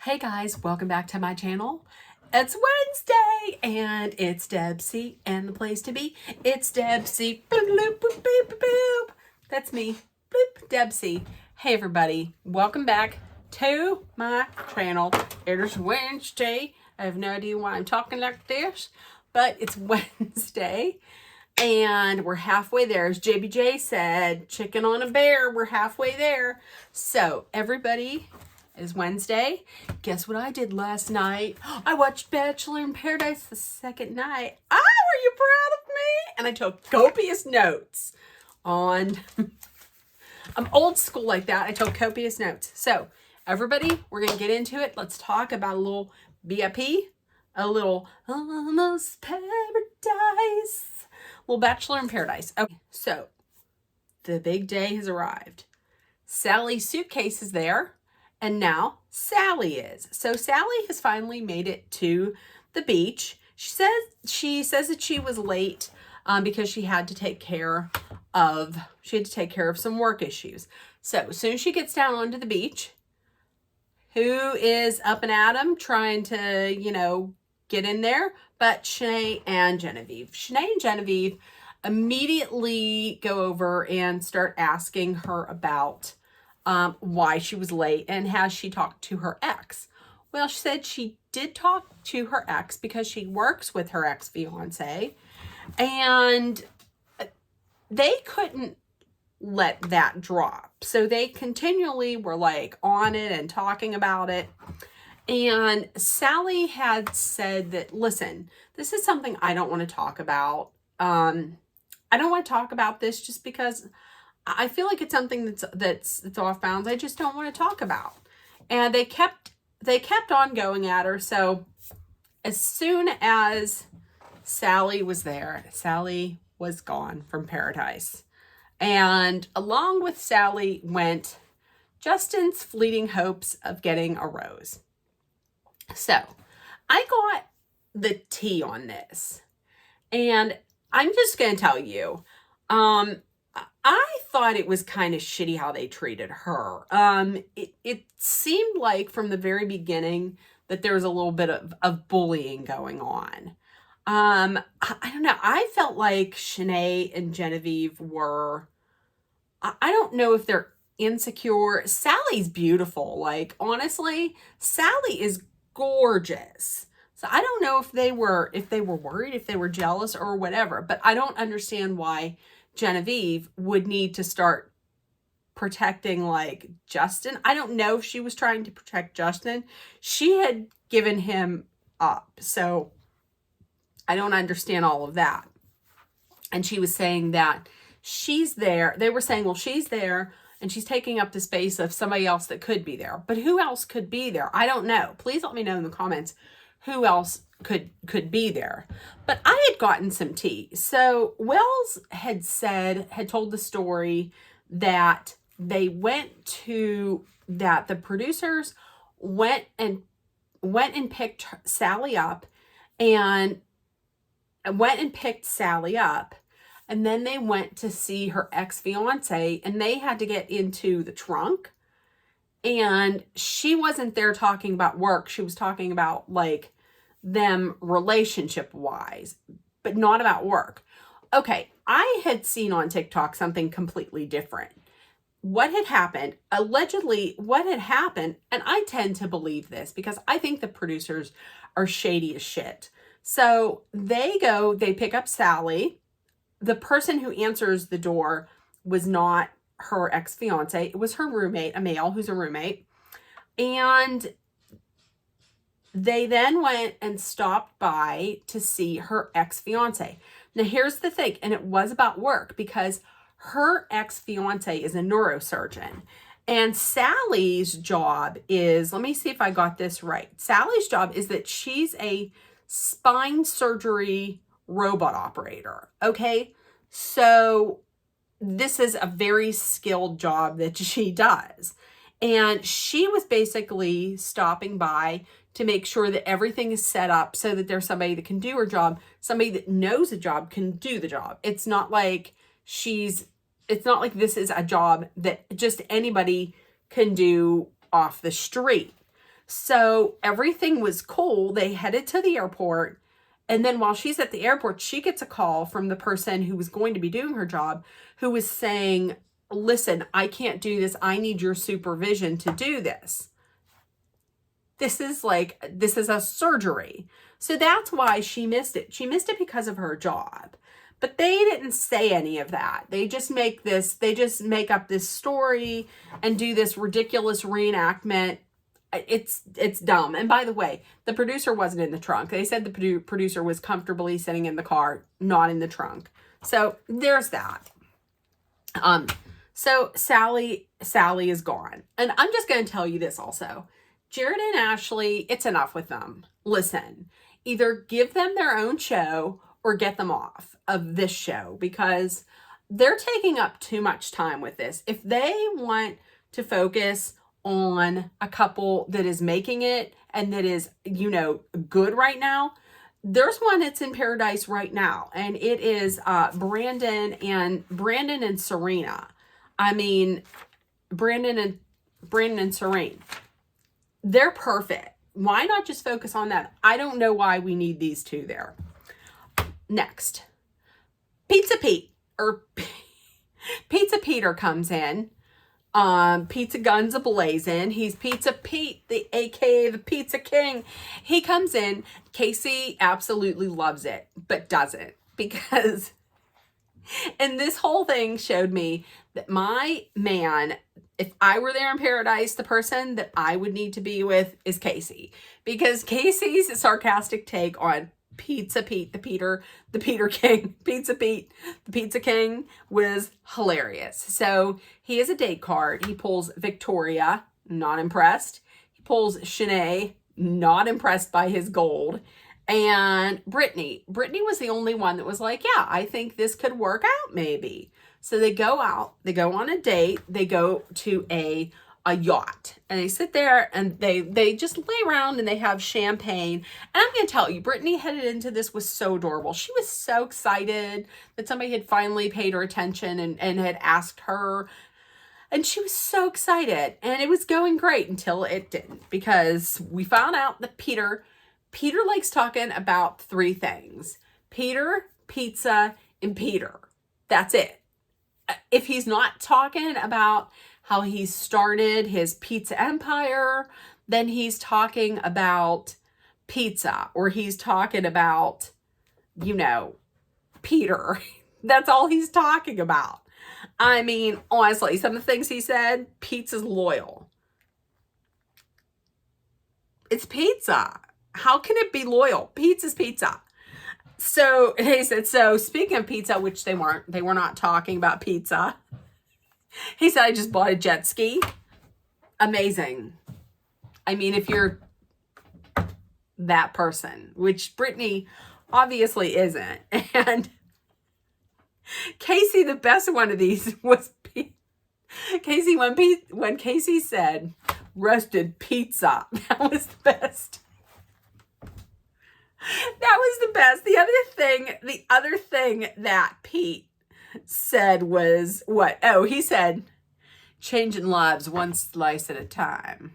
Hey guys, welcome back to my channel. It's Wednesday and it's Debsy and the place to be. It's Debsy. Boop, boop, boop, boop, boop, boop. That's me. Boop, Debsy. Hey everybody, welcome back to my channel. It is Wednesday. I have no idea why I'm talking like this, but it's Wednesday and we're halfway there. As JBJ said, chicken on a bear, we're halfway there. So everybody, is Wednesday. Guess what I did last night? I watched Bachelor in Paradise the second night. Ah, are you proud of me? And I took copious notes on, I'm old school like that. I took copious notes. So everybody, we're going to get into it. Let's talk about a little BIP, a little almost paradise, little Bachelor in Paradise. Okay, so the big day has arrived. Sally's suitcase is there. And now Salley is. So Salley has finally made it to the beach. She says that she was late because she had to take care of some work issues. So as soon as she gets down onto the beach, who is up and at 'em trying to, get in there? But Shanae and Genevieve. Shanae and Genevieve immediately go over and start asking her about why she was late and has she talked to her ex. Well, she said she did talk to her ex because she works with her ex-fiance, and they couldn't let that drop. So they continually were like on it and talking about it. And Salley had said that, listen, this is something I don't want to talk about. I don't want to talk about this just because I feel like it's something that's off bounds. I just don't want to talk about. And they kept on going at her. So as soon as Salley was there, Salley was gone from paradise. And along with Salley went Justin's fleeting hopes of getting a rose. So I got the tea on this. And I'm just going to tell you, I thought it was kind of shitty how they treated her. It seemed like from the very beginning that there was a little bit of bullying going on. I don't know. I felt like Shanae and Genevieve were, I don't know if they're insecure. Sally's beautiful. Like, honestly, Salley is gorgeous. So I don't know if they were worried, if they were jealous or whatever, but I don't understand why Genevieve would need to start protecting like Justin. I don't know if she was trying to protect Justin. She had given him up. So I don't understand all of that. And she was saying that she's there. They were saying, well, she's there and she's taking up the space of somebody else that could be there. But who else could be there? I don't know. Please let me know in the comments who else could be there. But I had gotten some tea. So Wells had told the story that the producers went and picked Salley up and then they went to see her ex-fiance and they had to get into the trunk. And she wasn't there talking about work. She was talking about like them relationship wise, but not about work. Okay, I had seen on TikTok something completely different. What had happened, allegedly, and I tend to believe this because I think the producers are shady as shit. So they pick up Salley. The person who answers the door was not her ex-fiance. It was her roommate, a male who's a roommate. And they then went and stopped by to see her ex-fiance. Now, here's the thing, and it was about work because her ex-fiance is a neurosurgeon. And Sally's job is, let me see if I got this right. Sally's job is that she's a spine surgery robot operator, okay? So this is a very skilled job that she does. And she was basically stopping by to make sure that everything is set up so that there's somebody that can do her job. Somebody that knows the job can do the job. It's not like this is a job that just anybody can do off the street. So everything was cool. They headed to the airport. And then while she's at the airport, she gets a call from the person who was going to be doing her job, who was saying, listen, I can't do this. I need your supervision to do this. This is a surgery. So that's why she missed it. She missed it because of her job. But they didn't say any of that. They just make up this story and do this ridiculous reenactment. It's dumb. And by the way, the producer wasn't in the trunk. They said the producer was comfortably sitting in the car, not in the trunk. So there's that. So Salley is gone. And I'm just going to tell you this also. Jared and Ashley, it's enough with them. Listen, either give them their own show or get them off of this show, because they're taking up too much time with this. If they want to focus on a couple that is making it and that is, good right now, there's one that's in paradise right now, and it is Brandon and Serena. I mean, Brandon and Serene. They're perfect. Why not just focus on that? I don't know why we need these two there. Next, Pizza Peter comes in. Pizza guns a-blazing. He's Pizza Pete, aka the Pizza King. He comes in. Casey absolutely loves it, but doesn't, because, and this whole thing showed me that my man, if I were there in paradise, the person that I would need to be with is Casey, because Casey's sarcastic take on Pizza Pete, the Peter King, Pizza Pete, the Pizza King, was hilarious. So he has a date card. He pulls Victoria, not impressed. He pulls Shanae, not impressed by his gold. And Brittany was the only one that was like, yeah, I think this could work out maybe. So they go out, they go on a date, they go to a yacht, and they sit there and they just lay around and they have champagne. And I'm going to tell you, Brittany headed into this was so adorable. She was so excited that somebody had finally paid her attention and had asked her. And she was so excited, and it was going great until it didn't, because we found out that Peter likes talking about three things: Peter, pizza, and Peter. That's it. If he's not talking about how he started his pizza empire, then he's talking about pizza, or he's talking about, Peter. That's all he's talking about. I mean, honestly, some of the things he said, pizza's loyal. It's pizza. How can it be loyal? Pizza's pizza. So he said, so speaking of pizza, which they were not talking about pizza. He said, I just bought a jet ski. Amazing. I mean, if you're that person, which Brittany obviously isn't. And Casey, the best one of these was Casey, when Casey said roasted pizza, that was the best. That was the best. The other thing that Pete said was what? Oh, he said, changing lives one slice at a time.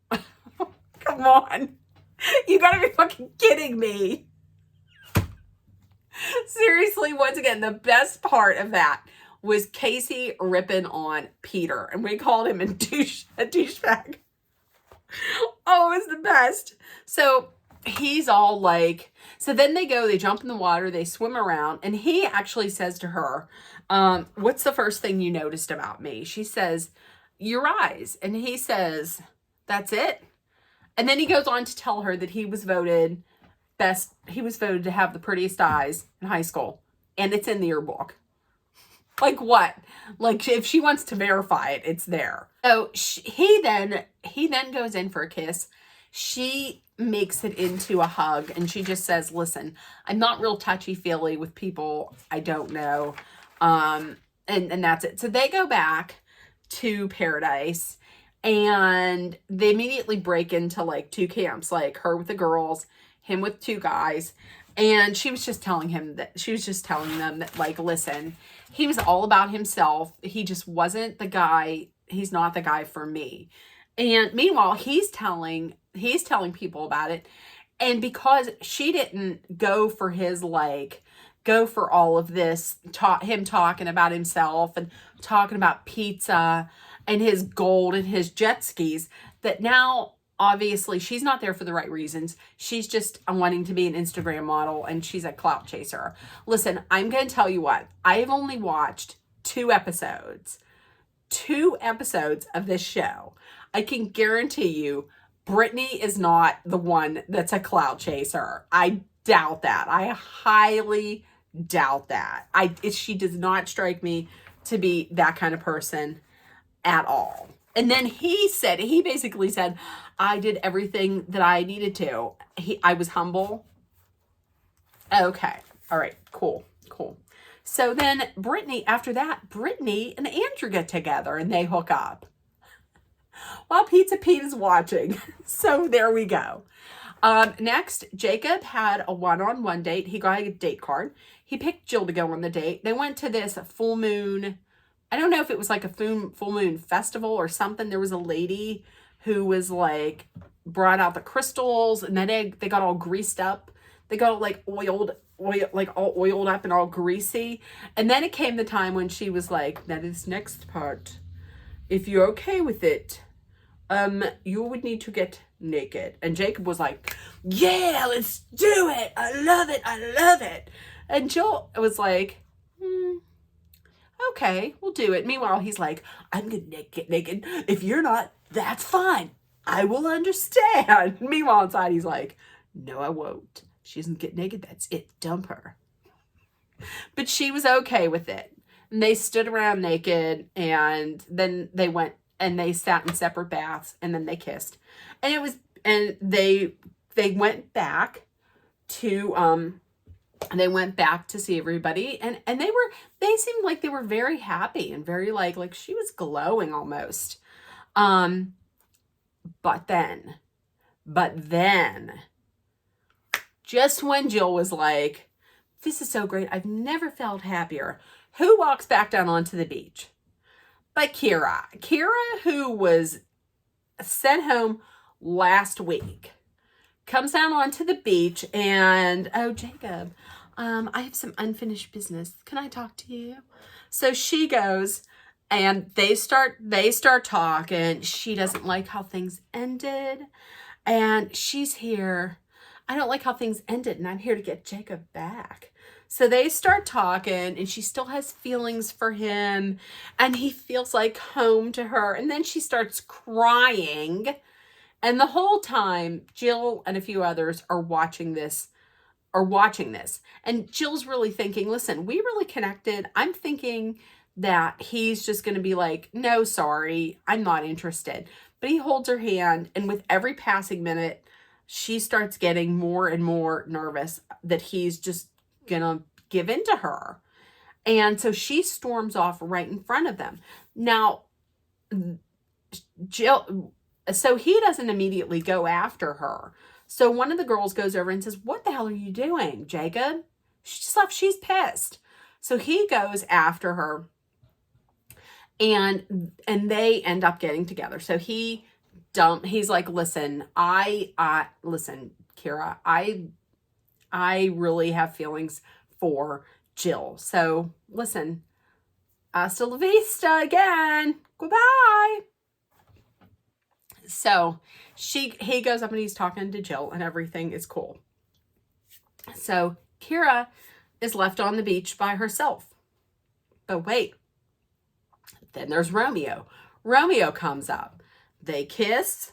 Come on. You gotta be fucking kidding me. Seriously, once again, the best part of that was Casey ripping on Peter, and we called him a douchebag. Oh, it was the best. So he's all like, so then they jump in the water, they swim around, and he actually says to her, what's the first thing you noticed about me? She says, your eyes. And he says, that's it? And then he goes on to tell her that he was voted to have the prettiest eyes in high school, and it's in the yearbook. Like what? Like if she wants to verify it, it's there. So he then goes in for a kiss. She makes it into a hug, and she just says, listen, I'm not real touchy-feely with people I don't know. And that's it. So they go back to paradise, and they immediately break into like two camps, like her with the girls, him with two guys. And she was just telling them that, like, listen, he was all about himself. He just wasn't the guy. He's not the guy for me. And meanwhile, he's telling he's telling people about it. And because she didn't go for his, like, go for all of this, him talking about himself and talking about pizza and his gold and his jet skis, that now obviously she's not there for the right reasons. She's just wanting to be an Instagram model, and she's a clout chaser. Listen, I'm going to tell you what, I have only watched 2 episodes of this show. I can guarantee you Brittany is not the one that's a clout chaser. I doubt that. I highly doubt that. She does not strike me to be that kind of person at all. And then he basically said, I did everything that I needed to. I was humble. Okay. All right. Cool. So then after that, Brittany and Andrew get together and they hook up while Pizza Pete is watching. So there we go. Next, Jacob had a one-on-one date. He got a date card. He picked Jill to go on the date. They went to this full moon. I don't know if it was like a full moon festival or something. There was a lady who was like, brought out the crystals, and then they got all greased up. They got like all oiled up and all greasy. And then it came the time when she was like, now this next part, if you're okay with it, you would need to get naked. And Jacob was like, yeah, let's do it. I love it. And Jill was like, okay, we'll do it. Meanwhile, he's like, I'm gonna get naked. If you're not, that's fine. I will understand. Meanwhile, inside, he's like, no, I won't. She doesn't get naked. That's it. Dump her. But she was okay with it. And they stood around naked, and then they went and they sat in separate baths, and then they kissed. And they went back to see everybody, and they seemed like they were very happy and very like she was glowing almost. But then just when Jill was like, this is so great, I've never felt happier, who walks back down onto the beach but Kira, who was sent home last week, comes down onto the beach, and, oh, Jacob, I have some unfinished business. Can I talk to you? So she goes, and they start talking. She doesn't like how things ended, and she's here. I don't like how things ended, and I'm here to get Jacob back. So they start talking, and she still has feelings for him, and he feels like home to her. And then she starts crying, and the whole time, Jill and a few others are watching this. And Jill's really thinking, listen, we really connected. I'm thinking that he's just going to be like, no, sorry, I'm not interested. But he holds her hand, and with every passing minute, she starts getting more and more nervous that he's just going to give in to her. And so she storms off right in front of them. Now, Jill, so he doesn't immediately go after her. So one of the girls goes over and says, what the hell are you doing, Jacob? She's pissed. So he goes after her, and they end up getting together. So he's like, listen, listen, Kira, I really have feelings for Jill. So listen, hasta la vista again. Goodbye. So he goes up and he's talking to Jill, and everything is cool. So Kira is left on the beach by herself. But wait, then there's Romeo. Romeo comes up. They kiss,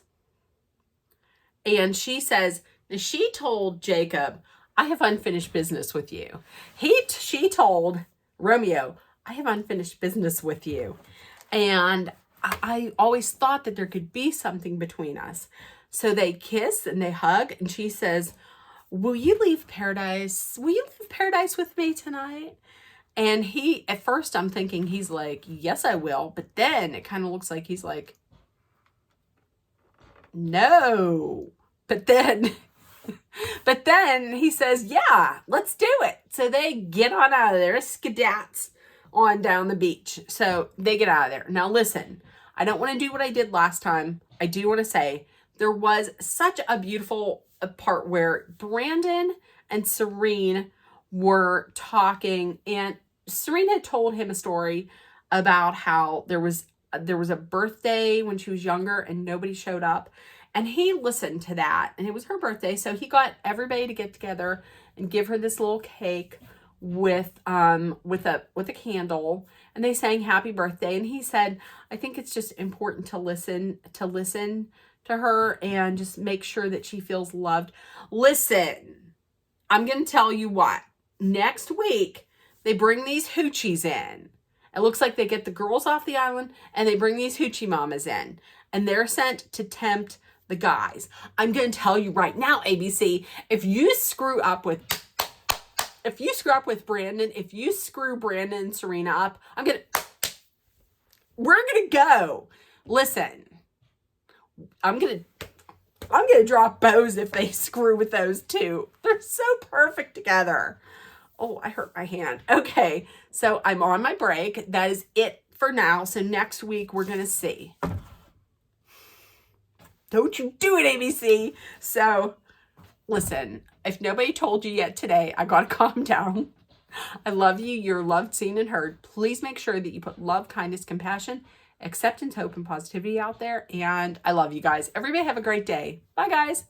and she says, she told Jacob, I have unfinished business with you. She told Romeo, I have unfinished business with you. And I always thought that there could be something between us. So they kiss and they hug, and she says, will you leave paradise? Will you leave paradise with me tonight? And at first I'm thinking he's like, yes, I will. But then it kind of looks like he's like, no. But then he says, yeah, let's do it. So they get on out of there, skedats on down the beach. So they get out of there. Now listen, I don't want to do what I did last time. I do want to say there was such a beautiful part where Brandon and Serene were talking, and Serene had told him a story about how there was a birthday when she was younger and nobody showed up, and he listened to that, and it was her birthday, so he got everybody to get together and give her this little cake with a candle, and they sang happy birthday. And he said, I think it's just important to listen to her and just make sure that she feels loved. Listen, I'm going to tell you what. Next week, they bring these hoochies in. It looks like they get the girls off the island and they bring these hoochie mamas in. And they're sent to tempt the guys. I'm going to tell you right now, ABC, if you screw up with Brandon, if you screw Brandon and Serena up, we're going to go. Listen, I'm going to drop bows if they screw with those two. They're so perfect together. Oh, I hurt my hand. Okay, so I'm on my break. That is it for now. So next week, we're going to see. Don't you do it, ABC. So, listen, if nobody told you yet today, I got to calm down. I love you. You're loved, seen, and heard. Please make sure that you put love, kindness, compassion, acceptance, hope, and positivity out there. And I love you guys. Everybody have a great day. Bye, guys.